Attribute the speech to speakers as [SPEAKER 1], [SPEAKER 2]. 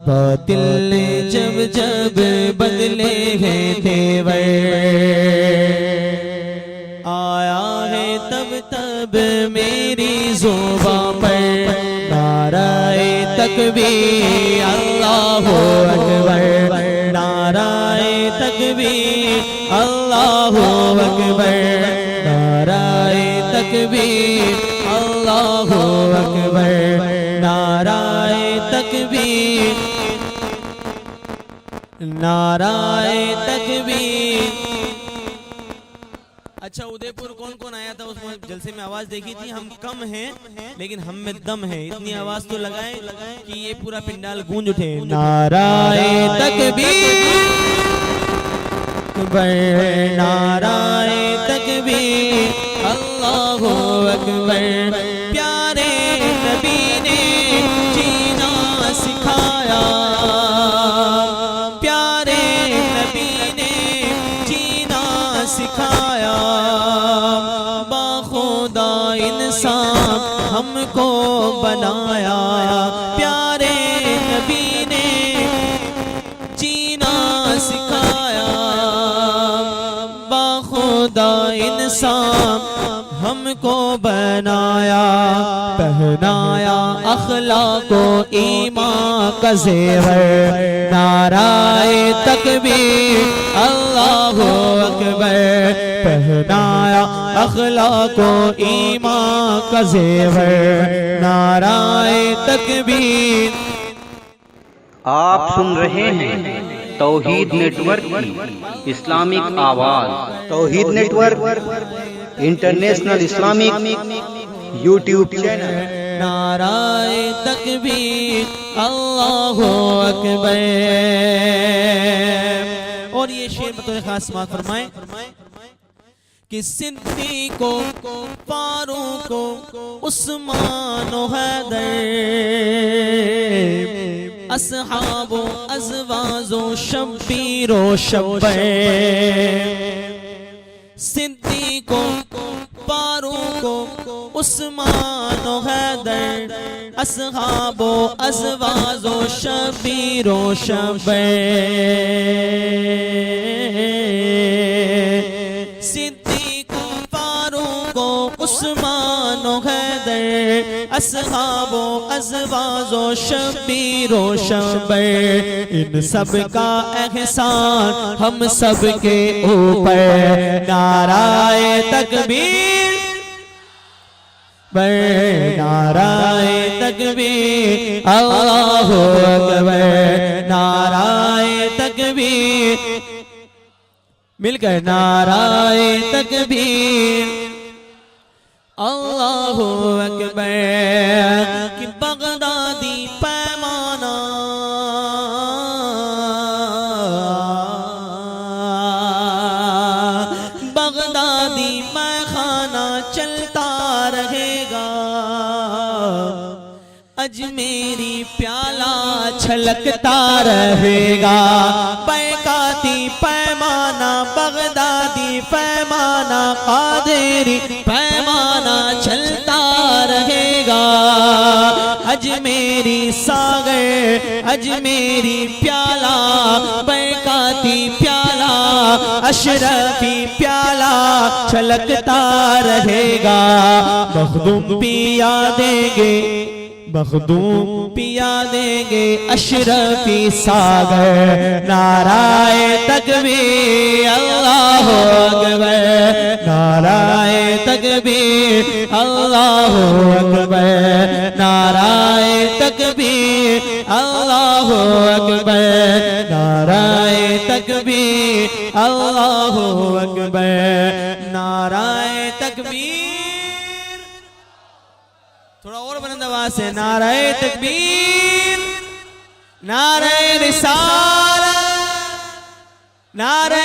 [SPEAKER 1] باطل نے جب جب بدلے ہیں تیور، آیا ہے تب تب میری زباں پر نعرہ تکبیر اللہ اکبر، نعرہ تکبیر اللہ اکبر، نعرہ تکبیر اللہ اکبر، نعرہ تکبیر، نعرہ تکبیر۔ اچھا ادے پور کون کون آیا تھا اس جلسے میں؟ آواز دیکھی تھی؟ ہم کم ہیں لیکن ہم میں دم ہے، اتنی آواز تو لگائیں کہ یہ پورا پنڈال گونج اٹھے۔ نعرہ تکبیر، نعرہ تکبیر اللہ اکبر۔ پیارے نبی نے جینا سکھایا، پیارے نبی نے جینا سکھایا، باخدا انسان ہم کو بنایا، پیارے نبی نے جینا سکھایا، باخدا انسان ہم کو بنایا، پہنایا اخلاق و ایمان کا زیور، نعرہ تکبیر اللہ اکبر، پہنایا اخلاق و ایمان کا زیور، نعرہ تکبیر۔
[SPEAKER 2] آپ سن رہے ہیں توحید نیٹ ورک کی اسلامک آواز۔ Tawheed network international Islamic YouTube channel.
[SPEAKER 1] نعرہ تکبیر اللہ اکبر۔ اور یہ شعر بطور خاص سماعت فرمائیں کہ صدیق و فاروق و عثمان و حیدر، اصحاب و ازواج و شبیر و شبیر، صدیق و فاروق و عثمان و حیدر، اصحاب و ازواج و شبیر و شبیر، صدیق و فاروق و عثمان و حیدر، اصحاب و ازواج و شبیر و شبیر، ان سب کا احسان ہم سب کے اوپر، نعرہ تکبیر، نعرہ تکبیر اللہ اکبر، نعرہ تکبیر، مل کر نعرہ تکبیر اللہ اکبر۔ کہ بغدادی پیمانہ بغدادی میخانہ چلتا رہے گا، اجمیری پیالہ چھلکتا رہے گا، بیکاتی پیمانہ بغدادی پیمانہ قادری پیمانہ چلتا رہے گا، اجمیری ساغر اجمیری پیالہ بیکاتی پیالہ اشرفی پیالہ چھلکتا رہے گا، مخدوم پیا دیں گے مخدوم پیا دیں گے اشرفی ساغر، نعرہ تکبیر اللہ اکبر، نعرہ تکبیر اللہ اکبر، نعرہ تکبیر اللہ اکبر، نعرہ تکبیر اللہ اکبر، نعرہ تکبیر۔ تھوڑا اور بلند آواز سے نعرہ تکبیر، نعرہ رسالت، نعرہ